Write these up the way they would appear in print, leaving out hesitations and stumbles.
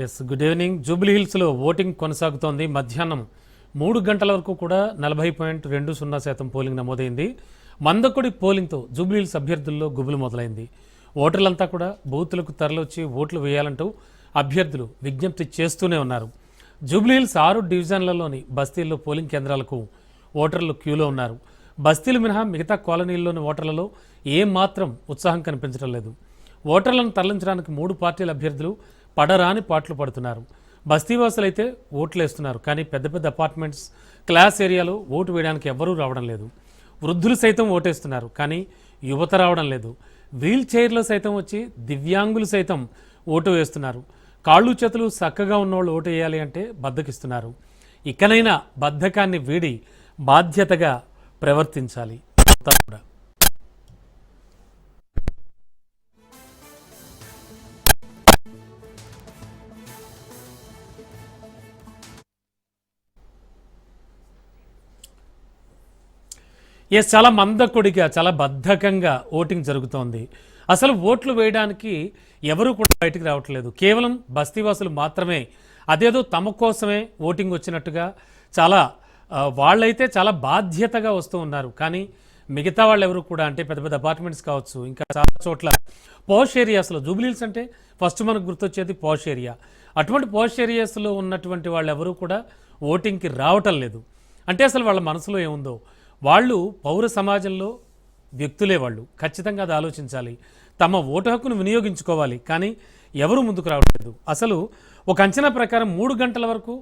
Yes, good evening. Jubilee హిల్స్లో voting కొనసాగుతోంది. మధ్యాహ్నం 3 గంటల వరకు కూడా 40.20% పోలింగ్ నమోదైంది. మందకొడి పోలింగ్తో జూబ్లీ హిల్స్ అభ్యర్థుల్లో గుబులు మొదలైంది. ఓటర్లంతా కూడా బూతులకు తరలివచ్చి ఓట్లు వేయాలంటూ అభ్యర్థులు విజ్ఞప్తి చేస్తూనే ఉన్నారు. జూబ్లీ హిల్స్ 6 డివిజన్లలోని బస్తీల్లో పోలింగ్ కేంద్రాలకు ఓటర్లు క్యూలో ఉన్నారు. బస్తీలు మినహా మిగతా కాలనీల్లోని ఓటర్లలో ఏమాత్రం ఉత్సాహం కనిపించడం లేదు. ఓటర్లను తరలించడానికి 3 పార్టీల అభ్యర్థులు పడరాని పాటలు పడుతున్నారు. బస్తీవాసులైతే ఓట్లేస్తున్నారు, కానీ పెద్ద పెద్ద అపార్ట్మెంట్స్, క్లాస్ ఏరియాలో ఓటు వేయడానికి ఎవ్వరూ రావడం లేదు. వృద్ధులు సైతం ఓటేస్తున్నారు, కానీ యువత రావడం లేదు. వీల్ చైర్లో సైతం వచ్చి దివ్యాంగులు సైతం ఓటు వేస్తున్నారు. కాళ్ళు చేతులు చక్కగా ఉన్నవాళ్ళు ఓటు వేయాలి అంటే బద్దకిస్తున్నారు. ఇకనైనా బద్ధకాన్ని వీడి బాధ్యతగా ప్రవర్తించాలి. కూడా చాలా మందకొడిగా, చాలా బద్ధకంగా ఓటింగ్ జరుగుతోంది. అసలు ఓట్లు వేయడానికి ఎవరు కూడా బయటికి రావట్లేదు. కేవలం బస్తీవాసులు మాత్రమే అదేదో తమ కోసమే ఓటింగ్ వచ్చినట్టుగా చాలా వాళ్ళైతే చాలా బాధ్యతగా వస్తూ ఉన్నారు. కానీ మిగతా వాళ్ళు ఎవరు కూడా, అంటే పెద్ద పెద్ద అపార్ట్మెంట్స్ కావచ్చు, ఇంకా చాలా చోట్ల పాష్ ఏరియాస్లో, జూబ్లీ హిల్స్ అంటే ఫస్ట్ మనకు గుర్తొచ్చేది పాష్ ఏరియా. అటువంటి పాష్ ఏరియాస్లో ఉన్నటువంటి వాళ్ళు ఎవరు కూడా ఓటింగ్కి రావటం లేదు. అంటే అసలు వాళ్ళ మనసులో ఏముందో, వాళ్ళు పౌర సమాజంలో వ్యక్తులే, వాళ్ళు ఖచ్చితంగా అది ఆలోచించాలి. తమ ఓటు హక్కును వినియోగించుకోవాలి, కానీ ఎవరు ముందుకు రావట్లేదు. అసలు ఒక అంచనా ప్రకారం 3 గంటల వరకు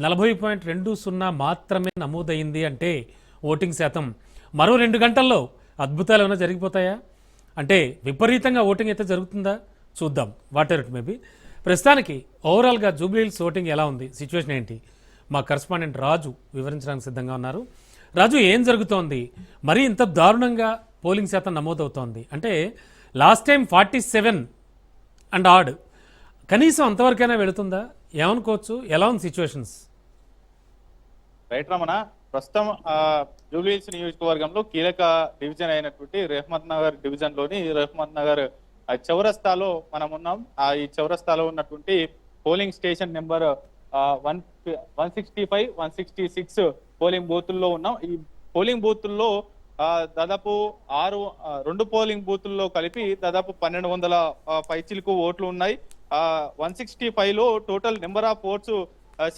40.20 మాత్రమే నమోదైంది. అంటే ఓటింగ్ శాతం మరో 2 గంటల్లో అద్భుతాలు ఏమైనా జరిగిపోతాయా? అంటే విపరీతంగా ఓటింగ్ అయితే జరుగుతుందా? చూద్దాం. Water it maybe. ప్రస్తుతానికి ఓవరాల్గా జూబ్లీ హిల్స్ ఓటింగ్ ఎలా ఉంది, సిచ్యువేషన్ ఏంటి, మా కరెస్పాండెంట్ రాజు వివరించడానికి సిద్ధంగా ఉన్నారు. రాజు, ఏం జరుగుతోంది? మరి ఇంత దారుణంగా పోలింగ్ శాతం నమోదవుతోంది అంటే లాస్ట్ టైం 47 అండ్ ఆడ్, కనీసం అంతవరకైనా వెళుతుందా? ఏమనుకోవచ్చు? ఎలా ఉంది సిచ్యువేషన్స్? రైట్ రమణ, ప్రస్తుతం జూబ్లీ హిల్స్ నియోజకవర్గంలో కీలక డివిజన్ అయినటువంటి రెహ్మత్ నగర్ డివిజన్ లోని రెహ్మత్ నగర్ చౌరస్తాలో మనం ఉన్నాం. ఈ చౌరస్తాలో ఉన్నటువంటి పోలింగ్ స్టేషన్ నెంబర్ 165, 166 పోలింగ్ బూతుల్లో ఉన్నాం. ఈ పోలింగ్ బూతుల్లో దాదాపు 2 పోలింగ్ బూతుల్లో కలిపి దాదాపు 1200 పైచిలకు ఓట్లు ఉన్నాయి. 165 లో total number of votes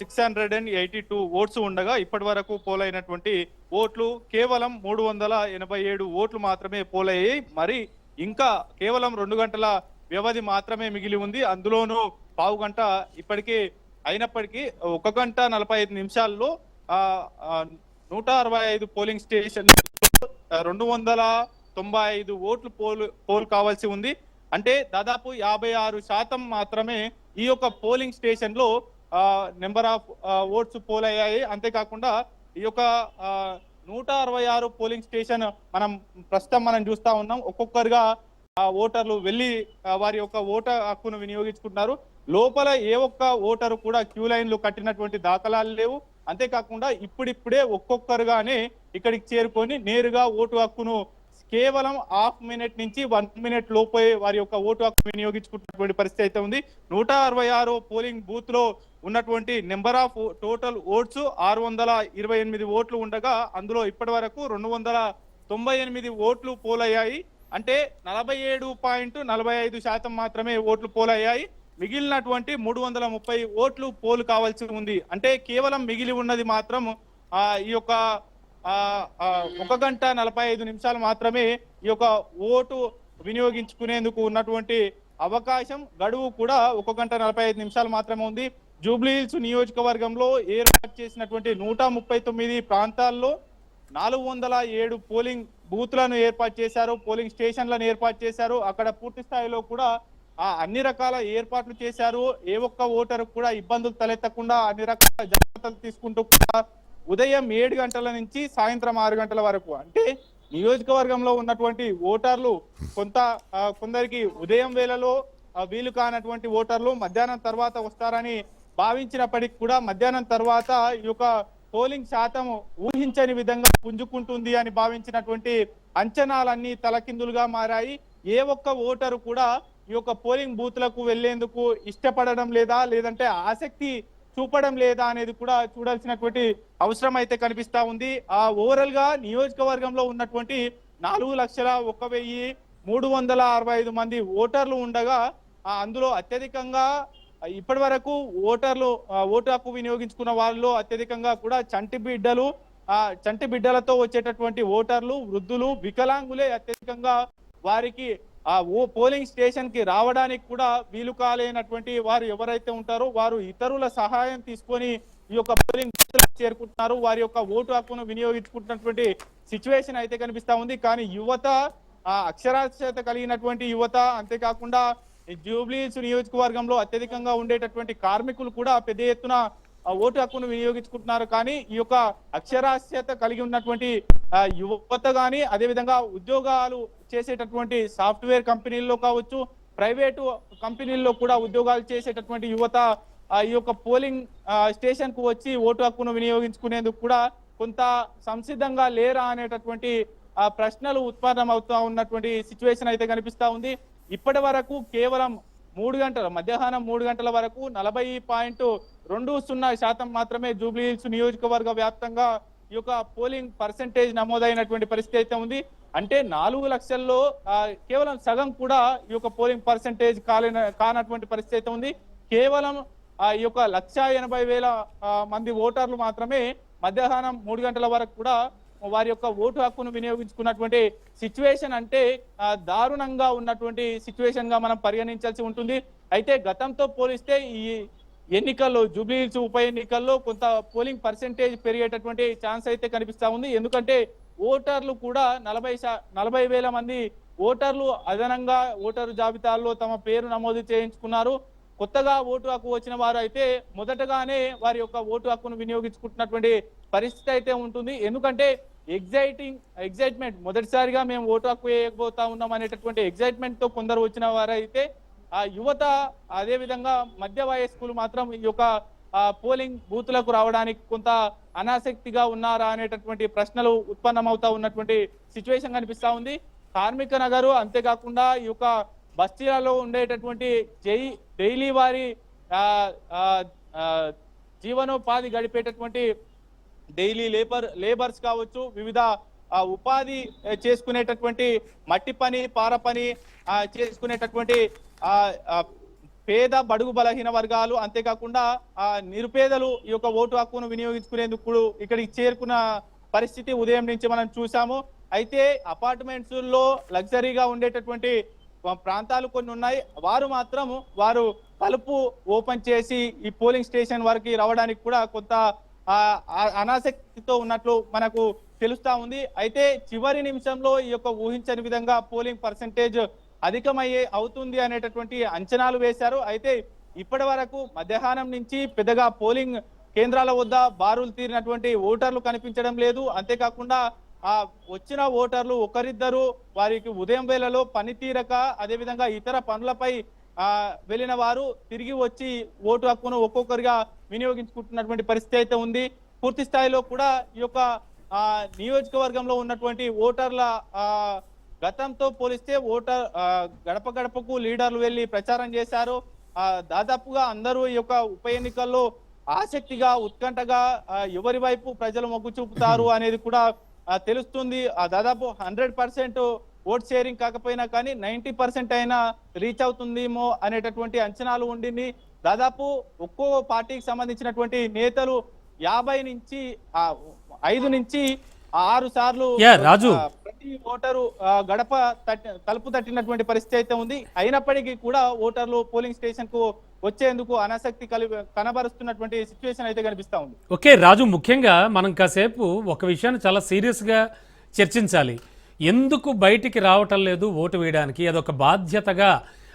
682 votes ఉండగా ఇప్పటి వరకు పోలైనటువంటి ఓట్లు కేవలం 387 ఓట్లు మాత్రమే పోలయ్యాయి. మరి ఇంకా కేవలం 2 గంటల వ్యవధి మాత్రమే మిగిలి ఉంది. అందులోనూ పావు గంట ఇప్పటికే అయినప్పటికీ 1 గంట 45 నిమిషాల్లో 165 పోలింగ్ స్టేషన్ 295 ఓట్లు పోల్ కావాల్సి ఉంది. అంటే దాదాపు 56% మాత్రమే ఈ యొక్క పోలింగ్ స్టేషన్ లో నెంబర్ ఆఫ్ ఓట్స్ పోల్ అయ్యాయి. అంతేకాకుండా ఈ యొక్క 166 పోలింగ్ స్టేషన్ ప్రస్తుతం మనం చూస్తా ఉన్నాం. ఒక్కొక్కరుగా ఓటర్లు వెళ్ళి వారి యొక్క ఓటు హక్కును వినియోగించుకుంటున్నారు. లోపల ఏ ఒక్క ఓటరు కూడా క్యూ లైన్లు కట్టినటువంటి దాఖలాలు లేవు. అంతేకాకుండా ఇప్పుడిప్పుడే ఒక్కొక్కరుగానే ఇక్కడికి చేరుకొని నేరుగా ఓటు హక్కును కేవలం ½ మినిట్ నుంచి 1 మినిట్ లోపే వారి యొక్క ఓటు హక్కు వినియోగించుకుంటున్నటువంటి పరిస్థితి అయితే ఉంది. 166 పోలింగ్ బూత్ లో ఉన్నటువంటి నెంబర్ ఆఫ్ టోటల్ ఓట్స్ 628 ఓట్లు ఉండగా అందులో ఇప్పటి వరకు 298 ఓట్లు పోలయ్యాయి. అంటే 47.45% మాత్రమే ఓట్లు పోలయ్యాయి. మిగిలినటువంటి 330 ఓట్లు పోలు కావాల్సి ఉంది. అంటే కేవలం మిగిలి ఉన్నది మాత్రం ఈ యొక్క 1 గంట 45 నిమిషాలు మాత్రమే ఈ యొక్క ఓటు వినియోగించుకునేందుకు ఉన్నటువంటి అవకాశం, గడువు కూడా 1 గంట 45 నిమిషాలు మాత్రమే ఉంది. జూబ్లీ హిల్స్ నియోజకవర్గంలో ఏర్పాటు చేసినటువంటి 139 ప్రాంతాల్లో 407 పోలింగ్ బూత్లను ఏర్పాటు చేశారు, పోలింగ్ స్టేషన్లను ఏర్పాటు చేశారు. అక్కడ పూర్తి స్థాయిలో కూడా అన్ని రకాల ఏర్పాట్లు చేశారు. ఏ ఒక్క ఓటరు కూడా ఇబ్బందులు తలెత్తకుండా అన్ని రకాల జాగ్రత్తలు తీసుకుంటూ కూడా ఉదయం 7 గంటల నుంచి సాయంత్రం 6 గంటల వరకు, అంటే నియోజకవర్గంలో ఉన్నటువంటి ఓటర్లు కొందరికి ఉదయం వేళలో వీలు కానటువంటి ఓటర్లు మధ్యాహ్నం తర్వాత వస్తారని భావించినప్పటికీ కూడా మధ్యాహ్నం తర్వాత ఈ యొక్క పోలింగ్ శాతం ఊహించని విధంగా పుంజుకుంటుంది అని భావించినటువంటి అంచనాలన్నీ తలకిందులుగా మారాయి. ఏ ఒక్క ఓటరు కూడా ఈ యొక్క పోలింగ్ బూత్లకు వెళ్లేందుకు ఇష్టపడడం లేదా, లేదంటే ఆసక్తి చూపడం లేదా అనేది కూడా చూడాల్సినటువంటి అవసరం అయితే కనిపిస్తా ఉంది. ఓవరాల్ గా నియోజకవర్గంలో ఉన్నటువంటి 4,01,365 మంది ఓటర్లు ఉండగా అందులో అత్యధికంగా ఇప్పటి వరకు ఓటు హక్కు వినియోగించుకున్న వాళ్ళలో అత్యధికంగా కూడా చంటి బిడ్డలతో వచ్చేటటువంటి ఓటర్లు, వృద్ధులు, వికలాంగులే అత్యధికంగా వారికి పోలింగ్ స్టేషన్ కి రావడానికి కూడా వీలు కాలేనటువంటి వారు ఎవరైతే ఉంటారో వారు ఇతరుల సహాయం తీసుకొని ఈ యొక్క పోలింగ్ చేరుకుంటున్నారు. వారి యొక్క ఓటు హక్కును వినియోగించుకుంటున్నటువంటి సిచ్యువేషన్ అయితే కనిపిస్తా ఉంది. కానీ యువత, అక్షరాస్యత కలిగినటువంటి యువత, అంతేకాకుండా జూబ్లీహిల్స్ నియోజకవర్గంలో అత్యధికంగా ఉండేటటువంటి కార్మికులు కూడా పెద్ద ఎత్తున ఓటు హక్కును వినియోగించుకుంటున్నారు. కానీ ఈ యొక్క అక్షరాస్యత కలిగి ఉన్నటువంటి యువత కానీ, అదేవిధంగా ఉద్యోగాలు చేసేటటువంటి సాఫ్ట్వేర్ కంపెనీల్లో కావచ్చు, ప్రైవేటు కంపెనీల్లో కూడా ఉద్యోగాలు చేసేటటువంటి యువత ఈ యొక్క పోలింగ్ స్టేషన్ కు వచ్చి ఓటు హక్కును వినియోగించుకునేందుకు కూడా కొంత సంసిద్ధంగా లేరా అనేటటువంటి ప్రశ్నలు ఉత్పన్నమవుతా ఉన్నటువంటి సిచ్యువేషన్ అయితే కనిపిస్తా ఉంది. ఇప్పటి వరకు కేవలం మధ్యాహ్నం 3 గంటల వరకు 40.20% మాత్రమే జూబ్లీహిల్స్ నియోజకవర్గ వ్యాప్తంగా ఈ యొక్క పోలింగ్ పర్సెంటేజ్ నమోదైనటువంటి పరిస్థితి అయితే ఉంది. అంటే 4 లక్షల్లో కేవలం సగం కూడా ఈ యొక్క పోలింగ్ పర్సెంటేజ్ కానటువంటి పరిస్థితి అయితే ఉంది. కేవలం ఈ యొక్క 1,80,000 మంది ఓటర్లు మాత్రమే మధ్యాహ్నం 3 గంటల వరకు కూడా వారి యొక్క ఓటు హక్కును వినియోగించుకున్నటువంటి సిచ్యువేషన్ అంటే దారుణంగా ఉన్నటువంటి సిచ్యువేషన్ గా మనం పరిగణించాల్సి ఉంటుంది. అయితే గతంతో పోలిస్తే ఈ ఎన్నికల్లో, జూబ్లీహిల్స్ ఉప ఎన్నికల్లో కొంత పోలింగ్ పర్సెంటేజ్ పెరిగేటటువంటి ఛాన్స్ అయితే కనిపిస్తా ఉంది. ఎందుకంటే ఓటర్లు కూడా 40,000 మంది ఓటర్లు అదనంగా ఓటరు జాబితాల్లో తమ పేరు నమోదు చేయించుకున్నారు. కొత్తగా ఓటు హక్కు వచ్చిన వారు అయితే మొదటగానే వారి యొక్క ఓటు హక్కును వినియోగించుకుంటున్నటువంటి పరిస్థితి అయితే ఉంటుంది. ఎందుకంటే ఎగ్జైట్మెంట్, మొదటిసారిగా మేము ఓటు హక్కు వేయకపోతా ఉన్నాం అనేటటువంటి ఎగ్జైట్మెంట్ తో కొందరు వచ్చిన వారైతే యువత, అదే విధంగా మధ్య వయస్కులు మాత్రం ఈ యొక్క పోలింగ్ బూత్లకు రావడానికి కొంత అనాసక్తిగా ఉన్నారా అనేటటువంటి ప్రశ్నలు ఉత్పన్నమవుతా ఉన్నటువంటి సిచ్యువేషన్ కనిపిస్తా ఉంది. కార్మిక నగరు, అంతేకాకుండా ఈ యొక్క బస్తీలలో ఉండేటటువంటి డైలీ వారి జీవనోపాధి గడిపేటటువంటి డైలీ లేబర్స్ కావచ్చు, వివిధ ఉపాధి చేసుకునేటటువంటి మట్టి పని, పార పని చేసుకునేటటువంటి పేద, బడుగు, బలహీన వర్గాలు, అంతేకాకుండా నిరుపేదలు ఈ యొక్క ఓటు హక్కును వినియోగించుకునేందుకు ఇక్కడికి చేరుకున్న పరిస్థితి ఉదయం నుంచి మనం చూసాము. అయితే అపార్ట్మెంట్స్ లో లగ్జరీగా ఉండేటటువంటి ప్రాంతాలు కొన్ని ఉన్నాయి. వారు తలుపు ఓపెన్ చేసి ఈ పోలింగ్ స్టేషన్ వరకు రావడానికి కూడా కొంత అనాసక్తితో ఉన్నట్లు మనకు తెలుస్తా ఉంది. అయితే చివరి నిమిషంలో ఈ యొక్క ఊహించని విధంగా పోలింగ్ పర్సెంటేజ్ అవుతుంది అనేటటువంటి అంచనాలు వేశారు. అయితే ఇప్పటి వరకు మధ్యాహ్నం నుంచి పెద్దగా పోలింగ్ కేంద్రాల వద్ద బారులు తీరినటువంటి ఓటర్లు కనిపించడం లేదు. అంతేకాకుండా వచ్చిన ఓటర్లు ఒకరిద్దరు వారికి ఉదయం వేళలో పని తీరక, అదేవిధంగా ఇతర పనులపై వెళ్ళిన వారు తిరిగి వచ్చి ఓటు హక్కును ఒక్కొక్కరిగా వినియోగించుకుంటున్నటువంటి పరిస్థితి అయితే ఉంది. పూర్తి స్థాయిలో కూడా ఈ యొక్క నియోజకవర్గంలో ఉన్నటువంటి ఓటర్ల గతంతో పోలిస్తే గడప గడపకు లీడర్లు వెళ్లి ప్రచారం చేశారు. దాదాపుగా అందరూ ఈ యొక్క ఉప ఎన్నికల్లో ఆసక్తిగా, ఉత్కంఠగా ఎవరి వైపు ప్రజలు మొగ్గు చూపుతారు అనేది కూడా తెలుస్తుంది. దాదాపు 100% ఓట్ షేరింగ్ కాకపోయినా కానీ 90% అయినా రీచ్ అవుతుందేమో అనేటటువంటి అంచనాలు ఉండింది. దాదాపు ఒక్కో పార్టీకి సంబంధించినటువంటి నేతలు 50 నుంచి 5 నుంచి 6 సార్లు రాజు ప్రతి ఓటరు తలుపు తట్టినటువంటి పరిస్థితి అయితే ఉంది. అయినప్పటికీ కూడా ఓటర్లు పోలింగ్ స్టేషన్ కు వచ్చేందుకు అనాసక్తి కనబరుస్తున్నటువంటి సిచ్యువేషన్ అయితే కనిపిస్తా ఉంది. ఓకే రాజు, ముఖ్యంగా మనం కాసేపు ఒక విషయాన్ని చాలా సీరియస్ గా చర్చించాలి. ఎందుకు బయటికి రావటం లేదు ఓటు వేయడానికి? అదొక బాధ్యతగా,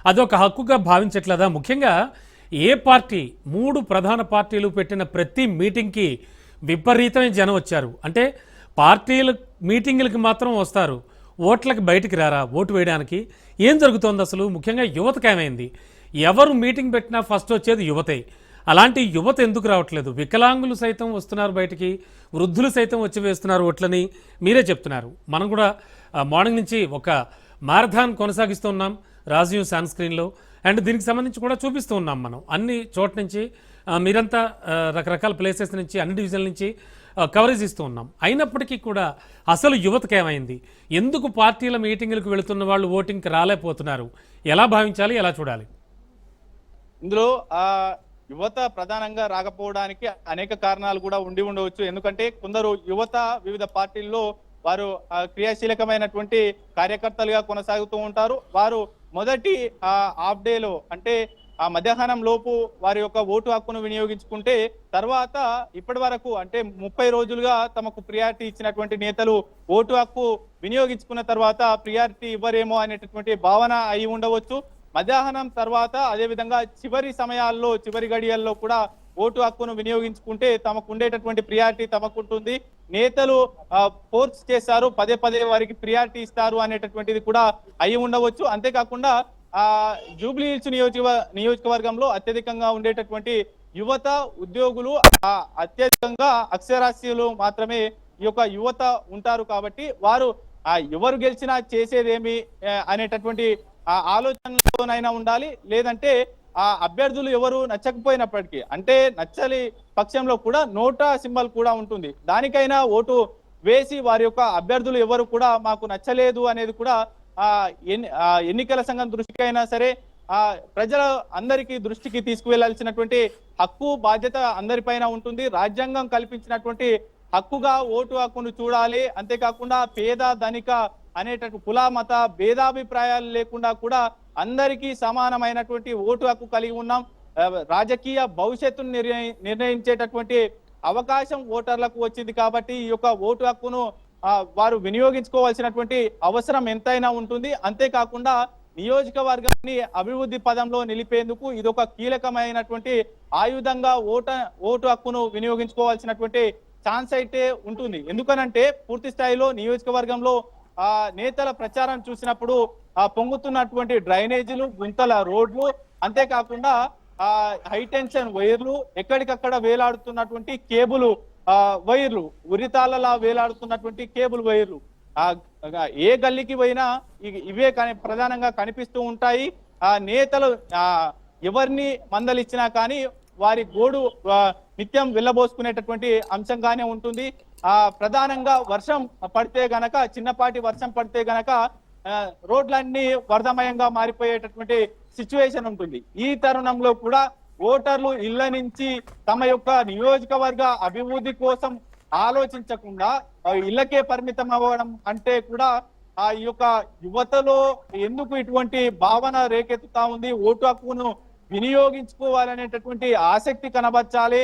అదొక హక్కుగా భావించట్లేదా? ముఖ్యంగా ఏ పార్టీ, 3 ప్రధాన పార్టీలు పెట్టిన ప్రతి మీటింగ్కి విపరీతమైన జనం వచ్చారు. అంటే పార్టీల మీటింగులకి మాత్రం వస్తారు, ఓట్లకి బయటికి రారా ఓటు వేయడానికి? ఏం జరుగుతోంది అసలు? ముఖ్యంగా యువతకు ఏమైంది? ఎవరు మీటింగ్ పెట్టినా ఫస్ట్ వచ్చేది యువతే. అలాంటి యువత ఎందుకు రావట్లేదు? వికలాంగులు సైతం వస్తున్నారు బయటికి, వృద్ధులు సైతం వచ్చి వేస్తున్నారు ఓట్లని మీరే చెప్తున్నారు. మనం కూడా మార్నింగ్ నుంచి ఒక మారథాన్ కొనసాగిస్తున్నాం. రాజీవ్ సన్ స్క్రీన్లో. అండ్ దీనికి సంబంధించి కూడా చూపిస్తూ ఉన్నాం మనం అన్ని చోట్ల నుంచి. మీరంతా రకరకాల ప్లేసెస్ నుంచి అన్ని డివిజన్ల నుంచి కవరేజ్ ఇస్తూ ఉన్నాం. అయినప్పటికీ కూడా అసలు యువతకు ఏమైంది, ఎందుకు పార్టీల మీటింగులకు వెళుతున్న వాళ్ళు ఓటింగ్కి రాలేకపోతున్నారు, ఎలా భావించాలి, ఎలా చూడాలి? ఇందులో యువత ప్రధానంగా రాకపోవడానికి అనేక కారణాలు కూడా ఉండి ఉండవచ్చు. ఎందుకంటే కొందరు యువత వివిధ పార్టీల్లో వారు క్రియాశీలకమైనటువంటి కార్యకర్తలుగా కొనసాగుతూ ఉంటారు. వారు మొదటి హాఫ్ డేలో అంటే ఆ మధ్యాహ్నం లోపు వారి యొక్క ఓటు హక్కును వినియోగించుకుంటే తర్వాత ఇప్పటి వరకు అంటే 30 రోజులుగా తమకు ప్రియారిటీ ఇచ్చినటువంటి నేతలు ఓటు హక్కు వినియోగించుకున్న తర్వాత ప్రియారిటీ ఇవ్వరేమో అనేటటువంటి భావన అయి ఉండవచ్చు. మధ్యాహ్నం తర్వాత అదేవిధంగా చివరి సమయాల్లో చివరి గడియల్లో కూడా ఓటు హక్కును వినియోగించుకుంటే తమకు ఉండేటటువంటి ప్రియారిటీ తమకుంటుంది. నేతలు ఫోర్స్ చేస్తారు, పదే పదే వారికి ప్రియారిటీ ఇస్తారు అనేటటువంటిది కూడా అయి ఉండవచ్చు. అంతేకాకుండా జూబ్లీ హిల్స్ నియోజకవర్గంలో అత్యధికంగా ఉండేటటువంటి యువత ఉద్యోగులు అత్యధికంగా అక్షరాస్యులు మాత్రమే ఈ యొక్క యువత ఉంటారు. కాబట్టి వారు ఎవరు గెలిచినా చేసేదేమి అనేటటువంటి ఆలోచనలోనైనా ఉండాలి. లేదంటే అభ్యర్థులు ఎవరు నచ్చకపోయినప్పటికీ అంటే నచ్చని పక్షంలో కూడా నోటా సింబల్ కూడా ఉంటుంది, దానికైనా ఓటు వేసి వారి యొక్క అభ్యర్థులు ఎవరు కూడా మాకు నచ్చలేదు అనేది కూడా ఎన్నికల సంఘం దృష్టికైనా సరే ప్రజల అందరికీ దృష్టికి తీసుకువెళ్లాల్సినటువంటి హక్కు బాధ్యత అందరిపైన ఉంటుంది. రాజ్యాంగం కల్పించినటువంటి హక్కుగా ఓటు హక్కును చూడాలి. అంతేకాకుండా పేద ధనిక అనేటటువంటి కుల మత భేదాభిప్రాయాలు లేకుండా కూడా అందరికీ సమానమైనటువంటి ఓటు హక్కు కలిగి ఉన్నాం. రాజకీయ భవిష్యత్తును నిర్ణయించేటటువంటి అవకాశం ఓటర్లకు వచ్చింది. కాబట్టి ఈ యొక్క ఓటు హక్కును వారు వినియోగించుకోవాల్సినటువంటి అవసరం ఎంతైనా ఉంటుంది. అంతేకాకుండా నియోజకవర్గాన్ని అభివృద్ధి పదంలో నిలిపేందుకు ఇదొక కీలకమైనటువంటి ఆయుధంగా ఓటు హక్కును వినియోగించుకోవాల్సినటువంటి ఛాన్స్ అయితే ఉంటుంది. ఎందుకనంటే పూర్తి స్థాయిలో నియోజకవర్గంలో నేతల ప్రచారం చూసినప్పుడు పొంగుతున్నటువంటి డ్రైనేజీలు, గుంతల రోడ్లు, అంతేకాకుండా హైటెన్షన్ వైర్లు, ఎక్కడికక్కడ వేలాడుతున్నటువంటి కేబుల్ వైర్లు, ఉరితాళ్ళలా వేలాడుతున్నటువంటి కేబుల్ వైర్లు ఏ గల్లీకి పోయినా ఇవే ప్రధానంగా కనిపిస్తూ ఉంటాయి. నేతలు ఎవరిని మందలిచ్చినా కానీ వారి గోడు నిత్యం వెళ్ళబోసుకునేటటువంటి అంశంగానే ఉంటుంది. ప్రధానంగా వర్షం పడితే గనక, చిన్నపాటి వర్షం పడితే గనక రోడ్లన్నీ వరదమయంగా మారిపోయేటటువంటి సిచ్యువేషన్ ఉంటుంది. ఈ తరుణంలో కూడా ఓటర్లు ఇళ్ల నుంచి తమ యొక్క నియోజకవర్గ అభివృద్ధి కోసం ఆలోచించకుండా ఇళ్లకే పరిమితం అవ్వడం అంటే కూడా ఈ యొక్క యువతలో ఎందుకు ఇటువంటి భావన రేకెత్తుతా ఉంది, ఓటు హక్కును వినియోగించుకోవాలనేటటువంటి ఆసక్తి కనబర్చాలి.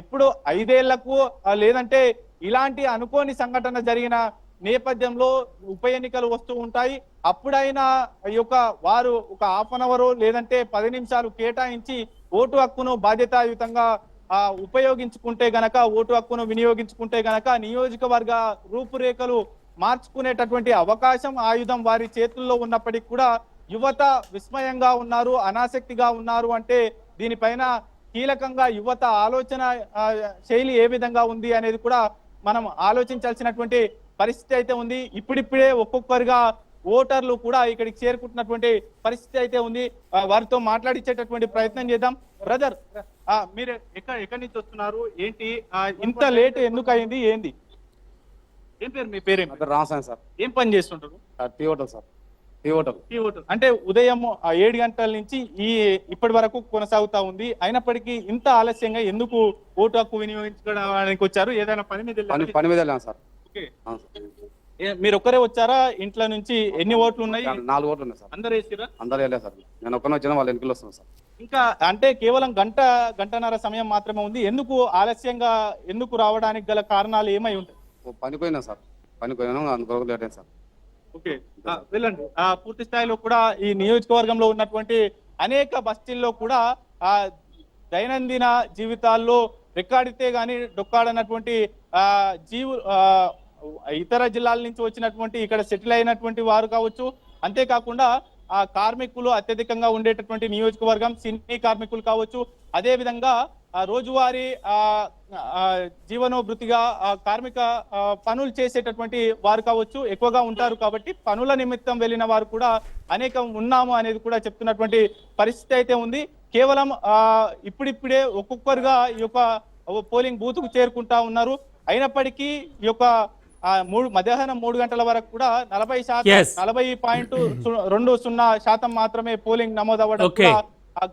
ఎప్పుడు 5 ఏళ్లకు లేదంటే ఇలాంటి అనుకోని సంఘటన జరిగిన నేపథ్యంలో ఉప ఎన్నికలు వస్తూ ఉంటాయి. అప్పుడైనా ఈ యొక్క వారు ఒక హాఫ్ అన్ అవర్ లేదంటే 10 నిమిషాలు కేటాయించి ఓటు హక్కును బాధ్యతాయుతంగా ఉపయోగించుకుంటే గనక, ఓటు హక్కును వినియోగించుకుంటే గనక నియోజకవర్గ రూపురేఖలు మార్చుకునేటటువంటి అవకాశం, ఆయుధం వారి చేతుల్లో ఉన్నప్పటికీ కూడా యువత విస్మయంగా ఉన్నారు, అనాసక్తిగా ఉన్నారు. అంటే దీనిపైన కీలకంగా యువత ఆలోచన శైలి ఏ విధంగా ఉంది అనేది కూడా మనం ఆలోచించాల్సినటువంటి పరిస్థితి అయితే ఉంది. ఇప్పుడిప్పుడే ఒక్కొక్కరుగా ఓటర్లు కూడా ఇక్కడికి చేరుకుంటున్నటువంటి పరిస్థితి అయితే ఉంది. వారితో మాట్లాడించేటటువంటి ప్రయత్నం చేద్దాం. బ్రదర్, మీరు ఎక్కడి నుంచి వస్తున్నారు, ఏంటి ఇంత లేట్ ఎందుకు అయింది, ఏంది, ఏం పేరు, మీ పేరేం? రామస్వామి సార్. ఏం పని చేస్తుంటారు? Tea hotel sir. Tea hotel అంటే ఉదయం 7 గంటల నుంచి ఇప్పటి వరకు కొనసాగుతా ఉంది. అయినప్పటికీ ఇంత ఆలస్యంగా ఎందుకు ఓటు హక్కు వినియోగించుకోవడానికి వచ్చారు? ఏదైనా పని మీద వెళ్ళాను సార్. మీరు ఒక్కరే వచ్చారా? ఇంట్లో నుంచి ఎన్ని ఓట్లు ఉన్నాయి? 4 ఓట్లు ఉన్నాయి సార్. అందరు వేసిరా? అందరూ వెళ్ళారు సార్. నేను ఒక్కనే వచ్చిన వాళ్ళు ఎన్నికలు వస్తున్నాను సార్. ఇంకా అంటే కేవలం గంటన్నర సమయం మాత్రమే ఉంది. ఎందుకు ఆలస్యంగా ఎందుకు రావడానికి గల కారణాలు ఏమై ఉంటాయి? పనిపోయినా సార్, పనిపోయినా అందుకొరకు లేట్ అయింది సార్. ఓకే, వెళ్ళండి. పూర్తి స్థాయిలో కూడా ఈ నియోజకవర్గంలో ఉన్నటువంటి అనేక బస్తీల్లో కూడా దైనందిన జీవితాల్లో రెక్కాడితే గాని డొక్కాడనటువంటి ఇతర జిల్లాల నుంచి వచ్చినటువంటి ఇక్కడ సెటిల్ అయినటువంటి వారు కావచ్చు. అంతేకాకుండా కార్మికులు అత్యధికంగా ఉండేటటువంటి నియోజకవర్గం, సినీ కార్మికులు కావచ్చు. అదే విధంగా రోజువారీ జీవనోభృతిగా కార్మిక పనులు చేసేటటువంటి వారు కావచ్చు ఎక్కువగా ఉంటారు కాబట్టి పనుల నిమిత్తం వెళ్ళిన వారు కూడా అనేకం ఉన్నాము అనేది కూడా చెప్తున్నటువంటి పరిస్థితి అయితే ఉంది. కేవలం ఇప్పుడిప్పుడే ఒక్కొక్కరుగా ఈ యొక్క పోలింగ్ బూత్ కు చేరుకుంటా ఉన్నారు. అయినప్పటికీ ఈ యొక్క మధ్యాహ్నం 3 గంటల వరకు కూడా 40% మాత్రమే పోలింగ్ నమోదవ్వడం కూడా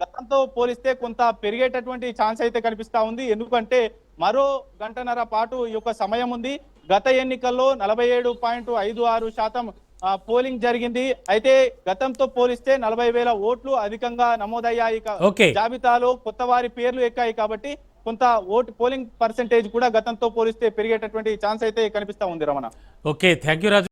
గతంతో పోలిస్తే కొంత పెరిగేటటువంటి ఛాన్స్ అయితే కనిపిస్తా ఉంది. ఎందుకంటే మరో గంటన్నర పాటు ఈ యొక్క సమయం ఉంది. గత ఎన్నికల్లో 47.56% పోలింగ్ జరిగింది. అయితే గతంతో పోలిస్తే 40,000 ఓట్లు అధికంగా నమోదయ్యాయి. జాబితాలో కొత్త వారి పేర్లు ఎక్కాయి కాబట్టి కొంత పోలింగ్ పర్సెంటేజ్ కూడా గతంతో పోలిస్తే పెరిగేటటువంటి ఛాన్స్ అయితే కనిపిస్తా ఉంది. Ramana. Okay, thank you Raju.